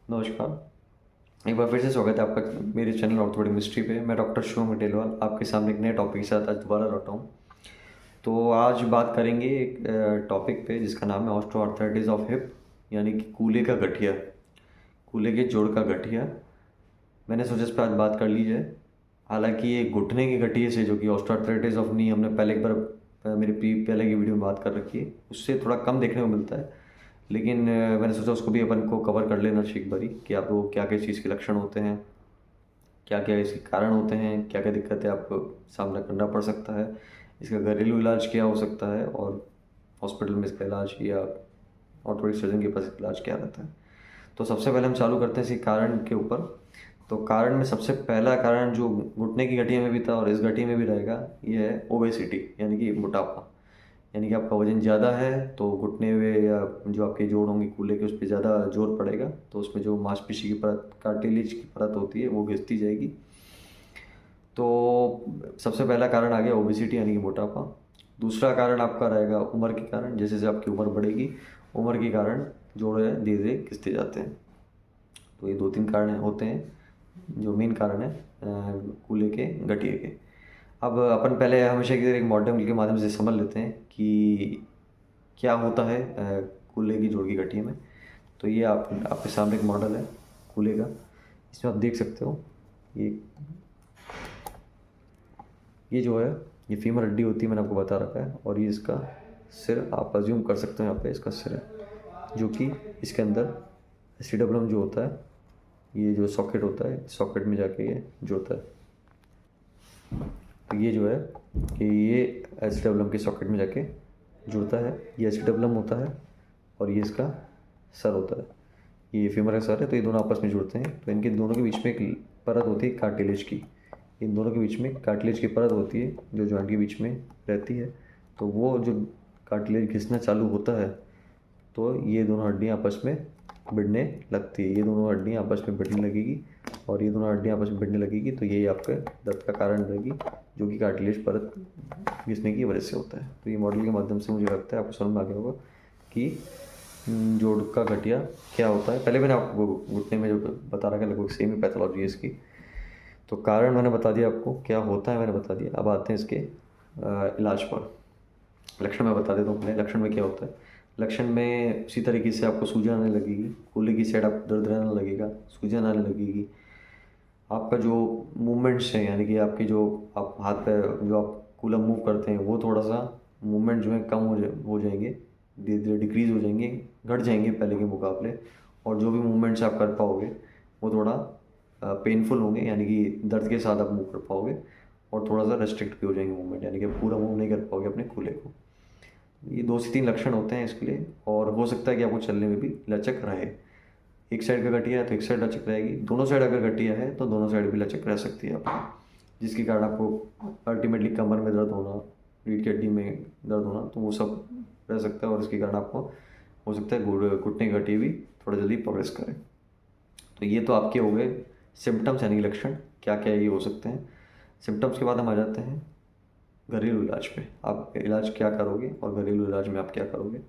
नमस्कार। एक बार फिर से स्वागत है आपका मेरे चैनल ऑर्थोपेडिक मिस्ट्री पे। मैं डॉक्टर शुभम खटेलवाल आपके सामने एक नए टॉपिक के साथ आज दोबारा लौटा हूँ। तो आज बात करेंगे एक टॉपिक पे जिसका नाम है ऑस्टियोआर्थराइटिस ऑफ हिप, यानी कि कूल्हे का गठिया, कूल्हे के जोड़ का गठिया। मैंने सोचा इस पर आज बात कर ली जाए। हालांकि ये घुटने के गठिए से, जो कि ऑस्टियोआर्थराइटिस ऑफ नी, हमने पहले एक बार मेरी पहले की वीडियो में बात कर रखी है, उससे थोड़ा कम देखने को मिलता है। लेकिन मैंने सोचा उसको भी अपन को कवर कर लेना चाहिए एक बारी, कि आपको क्या क्या चीज़ के लक्षण होते हैं, क्या क्या इसके कारण होते हैं, क्या क्या दिक्कतें आपको सामना करना पड़ सकता है, इसका घरेलू इलाज क्या हो सकता है, और हॉस्पिटल में इसका इलाज या ऑर्थोपेडिक सर्जन के पास इलाज क्या रहता है। तो सबसे पहले हम चालू करते हैं इसी कारण के ऊपर। तो कारण में सबसे पहला कारण जो घुटने की गठिया में भी था और इस गठिया में भी रहेगा, ये है ओबेसिटी, यानी कि मोटापा। यानी कि आपका वजन ज़्यादा है तो घुटने में या जो आपके जोड़ होंगे कूल्हे के, उस पर ज़्यादा जोर पड़ेगा, तो उसमें जो मांसपेशी की परत, कार्टिलेज की परत होती है, वो घिसती जाएगी। तो सबसे पहला कारण आ गया ओबेसिटी, यानी कि मोटापा। दूसरा कारण आपका रहेगा उम्र के कारण। जैसे जैसे आपकी उम्र बढ़ेगी, उम्र के कारण जोड़ है धीरे धीरे घिसते जाते हैं। तो ये दो तीन कारण होते हैं जो मेन कारण है कूल्हे के गठिए के। अब अपन पहले हमेशा की तरह एक मॉडल के माध्यम से समझ लेते हैं कि क्या होता है कूल्हे की जोड़ की गठिया में। तो ये आपके सामने एक मॉडल है कूल्हे का। इसमें आप देख सकते हो, ये ये जो है, ये फीमर हड्डी होती है, मैंने आपको बता रखा है। और ये इसका सिर, आप अज्यूम कर सकते हो यहाँ पे इसका सिर है, जो कि इसके अंदर एसिडब्लम जो होता है, ये जो सॉकेट होता है, सॉकेट में जाके ये जुड़ता है। तो ये जो है कि ये एसिडब्लम के सॉकेट में जाके जुड़ता है। ये एसिडब्लम होता है और ये इसका सर होता है। ये फीमर का सर है, तो ये दोनों आपस में जुड़ते हैं। तो इनके दोनों के बीच में एक परत होती है कार्टिलेज की। इन दोनों के बीच में कार्टिलेज की परत होती है जो जॉइंट के बीच में रहती है। तो वो जो कार्टिलेज घिसना चालू होता है, तो ये दोनों हड्डियाँ आपस में भिड़ने लगती है। ये दोनों हड्डियाँ आपस में भिड़ने लगेगी और ये दोनों हड्डियाँ आपस में भिड़ने लगेगी, तो यही आपके दर्द का कारण रहेगी, जो कि कार्टिलेज परत घिसने की वजह से होता है। तो ये मॉडल के माध्यम से मुझे लगता है आपको समझ में आ गया होगा कि जोड़ का गठिया क्या होता है। पहले मैंने आपको घुटने में जो बता रखा है, लगभग सेम ही पैथोलॉजी है इसकी। तो कारण मैंने बता दिया, आपको क्या होता है मैंने बता दिया। अब आते हैं इसके इलाज पर। लक्षण मैं बता देता हूँ पहले, लक्षण में क्या होता है। लक्षण में उसी तरीके से आपको सूजन आने लगेगी, कूल्हे की साइड आप दर्द रहने लगेगा, सूजन आने लगेगी। आपका जो मूवमेंट्स हैं, यानी कि आपके जो आप हाथ पैर जो आप कूल्हा मूव करते हैं, वो थोड़ा सा मूवमेंट जो है कम हो जाएंगे, धीरे धीरे डिक्रीज़ हो जाएंगे, घट जाएंगे पहले के मुकाबले। और जो भी मूवमेंट्स आप कर पाओगे वो थोड़ा पेनफुल होंगे, यानी कि दर्द के साथ आप मूव कर पाओगे। और थोड़ा सा रेस्ट्रिक्ट भी हो जाएंगे मूवमेंट, यानी कि पूरा मूव नहीं कर पाओगे अपने कूल्हे को। ये दो से तीन लक्षण होते हैं इसके लिए। और हो सकता है कि आपको चलने में भी लचक रहे। एक साइड का गठिया है तो एक साइड लचक रहेगी, दोनों साइड अगर गठिया है तो दोनों साइड भी लचक रह सकती है आपको, जिसके कारण आपको अल्टीमेटली कमर में दर्द होना, रीढ़ की हड्डी में दर्द होना, तो वो सब रह सकता है। और इसके कारण आपको हो सकता है घुटने की गठिया भी थोड़ा जल्दी प्रोग्रेस करे। तो ये तो आपके हो गए सिम्टम्स, यानी लक्षण क्या क्या ये हो सकते हैं। सिम्टम्स के बाद हम आ जाते हैं घरेलू इलाज पे। आप इलाज क्या करोगे और घरेलू इलाज में आप क्या करोगे।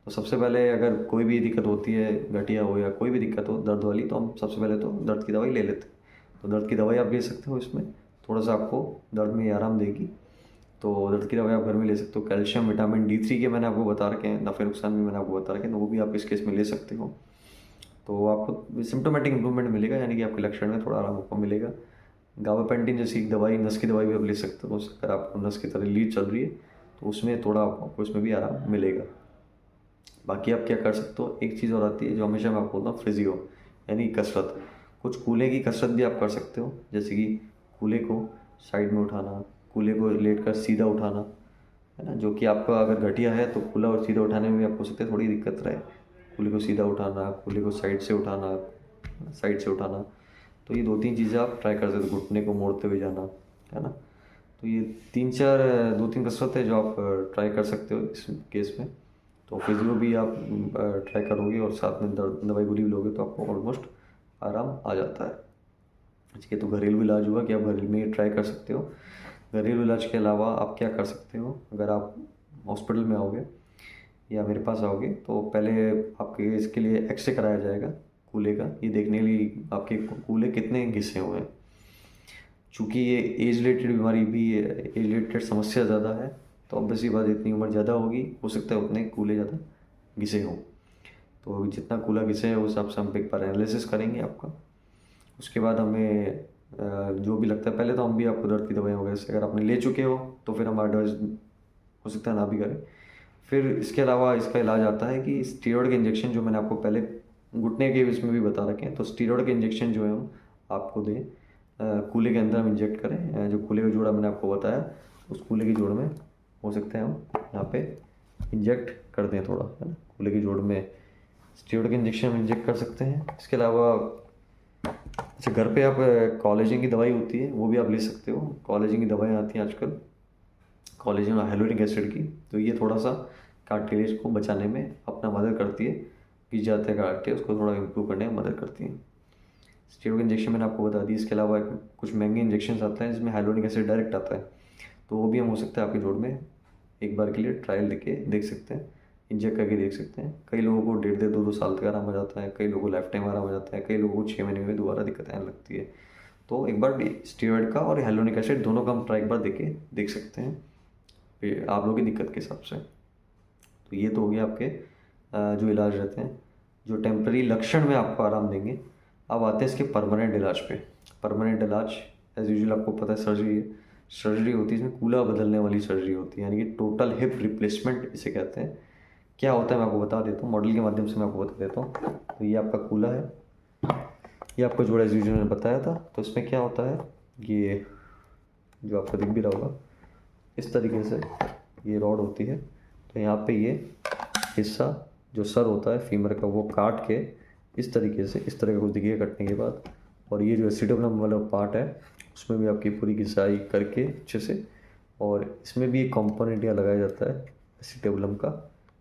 तो सबसे पहले अगर कोई भी दिक्कत होती है, गठिया हो या कोई भी दिक्कत हो दर्द वाली, तो हम सबसे पहले तो दर्द की दवाई ले लेते हैं। तो दर्द की दवाई आप ले सकते हो, इसमें थोड़ा सा आपको दर्द में आराम देगी। तो दर्द की दवाई आप घर में ले सकते हो। कैल्शियम, विटामिन D3 के मैंने आपको बता रखे हैं, नफ़े नुकसान भी मैंने आपको बता रखे हैं, तो वो भी आप इस केस में ले सकते हो। तो आपको सिम्टोमेटिक इंप्रूवमेंट मिलेगा, यानी कि आपके लक्षण में थोड़ा आराम आपको मिलेगा। गाबापेंटिन जैसी एक दवाई, नस की दवाई भी आप ले सकते हो। अगर आपको नस की तरह लीड चल रही है तो उसमें थोड़ा आपको इसमें भी आराम मिलेगा। बाकी आप क्या कर सकते हो, एक चीज़ और आती है जो हमेशा मैं आपको बोलता हूँ, फिजियो, यानी कसरत। कुछ कूल्हे की कसरत भी आप कर सकते हो, जैसे कि कूल्हे को साइड में उठाना, कूल्हे को लेट कर सीधा उठाना, है ना। जो कि आपका अगर घटिया है तो कूल्हा और सीधा उठाने में भी आपको हो सकता है थोड़ी दिक्कत रहे। कूल्हे को सीधा उठाना, कूल्हे को साइड से उठाना, साइड से उठाना। तो ये दो तीन चीज़ें आप ट्राई कर सकते हो, घुटने को मोड़ते हुए जाना, है ना। तो ये दो तीन कसरतें जो आप ट्राई कर सकते हो इस केस में। तो फिजियो भी आप ट्राई करोगे और साथ में दवाई गोली भी लोगे तो आपको ऑलमोस्ट आराम आ जाता है। ठीक है, तो घरेलू इलाज हुआ कि आप घर में ट्राई कर सकते हो। घरेलू इलाज के अलावा आप क्या कर सकते हो, अगर आप हॉस्पिटल में आओगे या मेरे पास आओगे तो पहले आपके इसके लिए एक्सरे कराया जाएगा कूल्हे का, ये देखने के लिए आपके कूल्हे कितने घिसे हुए हैं। चूँकि ये एज रिलेटेड बीमारी भी है, एज रिलेटेड समस्या ज़्यादा है, तो ऑब्वियसली बात जितनी उम्र ज़्यादा होगी हो सकता है उतने कूल्हे ज़्यादा घिसे हों। तो जितना कूल्हा घिसे है उस हिसाब से हम एक बार एनालिसिस करेंगे आपका। उसके बाद हमें जो भी लगता है, पहले तो हम भी आपको दर्द की दवाइयाँ वगैरह से अगर आपने ले चुके हो तो फिर हम एडवाइस हो सकता है ना भी करें। फिर इसके अलावा इसका इलाज आता है कि स्टीरॉयड के इंजेक्शन जो मैंने आपको पहले घुटने के इसमें भी बता रखे हैं, तो स्टीरॉयड के इंजेक्शन जो है हम आपको दें, कूल्हे के अंदर हम इंजेक्ट करें। जो कूल्हे का जोड़ा मैंने आपको बताया, उस कूल्हे के जोड़ में हो सकता है हम यहाँ पे इंजेक्ट कर दें थोड़ा, है ना। कूल्हे के जोड़ में स्टीरॉयड के इंजेक्शन हम इंजेक्ट कर सकते हैं। इसके अलावा अच्छा, घर पे आप कॉलेजन की दवाई होती है वो भी आप ले सकते हो। कॉलेजन की दवाइयाँ आती हैं आजकल, कॉलेजन और हाइलोरिक एसिड की, तो ये थोड़ा सा कार्टिलेज को बचाने में अपना मदद करती है। पीस जाते हैं कार्टिलेज, उसको थोड़ा इम्प्रूव करने में मदद करती है। स्टीरॉयड इंजेक्शन मैंने आपको बता दी। इसके अलावा कुछ महंगे इंजेक्शन आते हैं जिसमें हाइलोरिक एसिड डायरेक्ट आता है, तो वो भी हम हो सकता है आपके जोड़ में एक बार के लिए ट्रायल लेके देख सकते हैं, इंजेक्ट करके देख सकते हैं। कई लोगों को 1.5 2 साल तक आराम हो जाता है, कई लोगों को लाइफ टाइम आराम हो जाता है, कई लोगों को 6 महीने में दोबारा दिक्कत आने लगती है। तो एक बार स्टीरॉयड का और हाइलोरिक एसिड दोनों का हम ट्राई एक बार देख सकते हैं आप लोगों की दिक्कत के हिसाब से। तो ये तो हो गया आपके जो इलाज रहते हैं, जो टेम्पररी लक्षण में आपको आराम देंगे। अब आते हैं इसके परमानेंट इलाज पे। परमानेंट इलाज एज यूजुअल आपको पता है सर्जरी है। सर्जरी होती है, इसमें कूल्हा बदलने वाली सर्जरी होती है, यानी कि टोटल हिप रिप्लेसमेंट इसे कहते हैं। क्या होता है मैं आपको बता देता हूँ, मॉडल के माध्यम से मैं आपको बता देता हूँ। तो ये आपका कूल्हा है, ये आपका जोड़ा एज यूजुअल मैंने बताया था। तो इसमें क्या होता है, ये जो आपको दिख भी रहा होगा इस तरीके से ये रॉड होती है। तो यहाँ पे ये हिस्सा जो सर होता है फीमर का, वो काट के इस तरीके से, इस तरह का कुछ दिखेगा कटने के बाद। और ये जो एसिडोब्लम वाला पार्ट है उसमें भी आपकी पूरी घिसाई करके अच्छे से, और इसमें भी एक कॉम्पोनेंट यहाँ लगाया जाता है एसिडोब्लम का,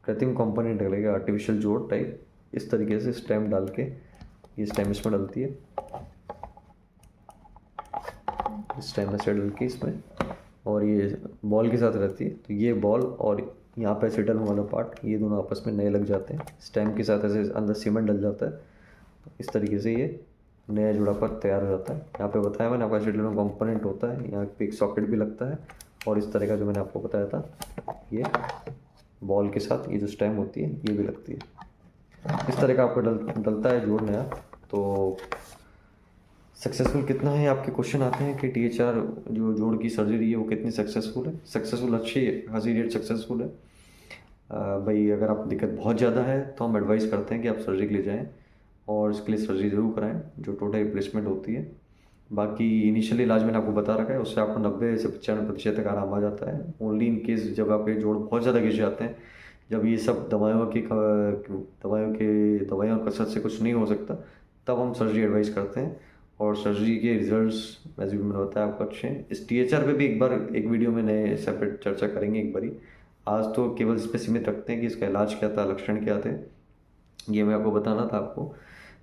कृत्रिम कॉम्पोनेंट लगेगा, आर्टिफिशियल जोड़ टाइप। इस तरीके से स्टेम डाल के, ये स्टेम इसमें डलती है, स्टेम ऐसे डल के इसमें, और ये बॉल के साथ रहती है। तो ये बॉल और यहाँ पे एसिडल वाला पार्ट, ये दोनों आपस में नए लग जाते हैं, स्टेम के साथ ऐसे अंदर सीमेंट डल जाता है। तो इस तरीके से ये नया जुड़ा पर तैयार हो जाता है। यहाँ पे बताया मैंने आपका एसिडल में कॉम्पोनेंट होता है, यहाँ पे एक सॉकेट भी लगता है, और इस तरह का जो मैंने आपको बताया था ये बॉल के साथ ये जो स्टेम होती है ये भी लगती है। इस तरह का आपका डलता है जोड़ नया। तो सक्सेसफुल कितना है आपके क्वेश्चन आते हैं कि THR जो जोड़ की सर्जरी है वो कितनी सक्सेसफुल है। सक्सेसफुल अच्छी खासी रेट सक्सेसफुल है। भाई अगर आपको दिक्कत बहुत ज़्यादा है तो हम एडवाइस करते हैं कि आप सर्जरी के लिए जाएं, और इसके लिए सर्जरी ज़रूर कराएं जो टोटल रिप्लेसमेंट होती है। बाकी इनिशियल इलाज मैंने आपको बता रखा है, उससे आपको 90 से 95% तक आराम आ जाता है। ओनली इन केस जब आपके जोड़ बहुत ज़्यादा घिस जाते हैं, जब ये सब दवाइयों और कसरत से कुछ नहीं हो सकता, तब हम सर्जरी एडवाइस करते हैं। और सर्जरी के रिजल्ट्स वैसे भी मैंने बताया आपको अच्छे हैं। इस THR पे भी एक बार एक वीडियो में नए सेपरेट चर्चा करेंगे एक बारी। आज तो केवल इस पे सीमित रखते हैं कि इसका इलाज क्या था, लक्षण क्या थे, ये मैं आपको बताना था आपको।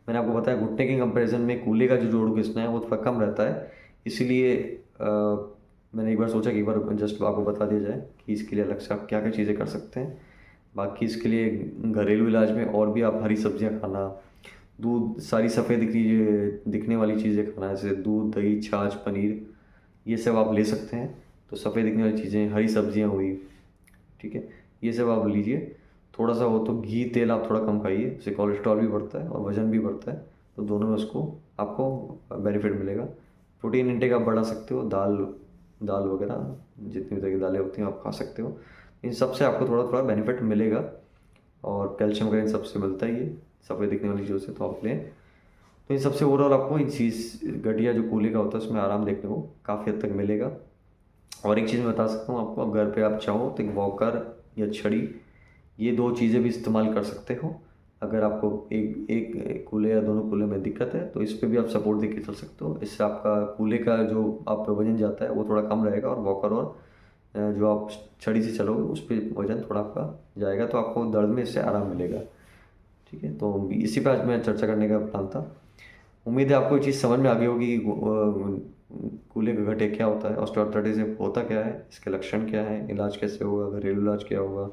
मैंने आपको बताया घुटने के कंपैरिजन में कूल्हे का जो जोड़ घिसना है वो थोड़ा कम रहता है, इसीलिए मैंने एक बार सोचा कि एक बार जस्ट आपको बता दिया जाए कि इसके लिए अलग से आप क्या क्या चीज़ें कर सकते हैं। बाकी इसके लिए घरेलू इलाज में और भी आप हरी सब्जियां खाना, दूध, सारी सफ़ेद दिखने वाली चीज़ें खाना, जैसे दूध, दही, छाछ, पनीर, ये सब आप ले सकते हैं। तो सफ़ेद दिखने वाली चीज़ें, हरी सब्जियां हुई, ठीक है, ये सब आप लीजिए। थोड़ा सा हो तो घी तेल आप थोड़ा कम खाइए, इससे कोलेस्ट्रॉल भी बढ़ता है और वज़न भी बढ़ता है, तो दोनों में उसको आपको बेनिफिट मिलेगा। प्रोटीन इंटेक आप बढ़ा सकते हो, दाल वगैरह जितनी भी तरह की दालें होती हैं आप खा सकते हो। इन सब से आपको थोड़ा थोड़ा बेनिफिट मिलेगा, और कैल्शियम वगैरह इन सबसे मिलता ही है, सफ़ेद दिखने वाली चीज़ों से तो आप लें। तो इन सबसे ओवरऑल आपको इन चीज़ गठिया जो कूल्हे का होता है उसमें आराम देखने को काफ़ी हद तक मिलेगा। और एक चीज़ मैं बता सकता हूँ आपको, अब घर पे आप चाहो तो एक वॉकर या छड़ी, ये 2 चीज़ें भी इस्तेमाल कर सकते हो। अगर आपको एक एक कूल्हे या दोनों कूल्हे में दिक्कत है तो इस पे भी आप सपोर्ट देके चल सकते हो। इससे आपका कूल्हे का जो आप वजन जाता है वो थोड़ा कम रहेगा, और वॉकर और जो आप छड़ी से चलोगे उस पर वजन थोड़ा आपका जाएगा, तो आपको दर्द में इससे आराम मिलेगा। ठीक है, तो इसी पे आज मैं चर्चा करने का प्लान था। उम्मीद है आपको ये चीज़ समझ में आ गई होगी कि कूल्हे का गठिया क्या होता है, ऑस्टियोआर्थराइटिस होता क्या है, इसके लक्षण क्या हैं, इलाज कैसे होगा, घरेलू इलाज क्या होगा,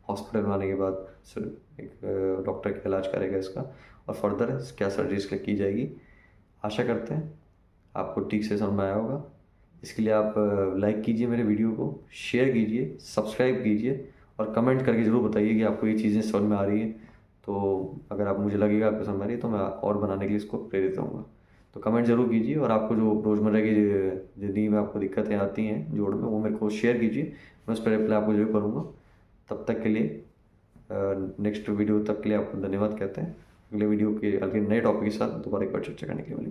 हॉस्पिटल में आने के बाद सिर्फ एक डॉक्टर का इलाज करेगा इसका, और फर्दर क्या सर्जरी इसके की जाएगी। आशा करते हैं आपको ठीक से समझ में आया होगा। इसके लिए आप लाइक कीजिए मेरे वीडियो को, शेयर कीजिए, सब्सक्राइब कीजिए और कमेंट करके ज़रूर बताइए कि आपको ये चीज़ें समझ में आ रही हैं। तो अगर आप मुझे लगेगा आपको समझ में आ रही है तो मैं और बनाने के लिए इसको प्रेरित रहूँगा। तो कमेंट ज़रूर कीजिए और आपको जो रोज़मर्रा की ज़िंदगी में आपको दिक्कतें आती हैं जोड़ में, वो मेरे को शेयर कीजिए, मैं उस पर रिप्लाई आपको ज़रूर करूँगा। तब तक के लिए नेक्स्ट वीडियो तक के लिए आपको धन्यवाद कहते हैं। अगले वीडियो के अगले नए टॉपिक के साथ दोबारा एक बार चर्चा करने के लिए।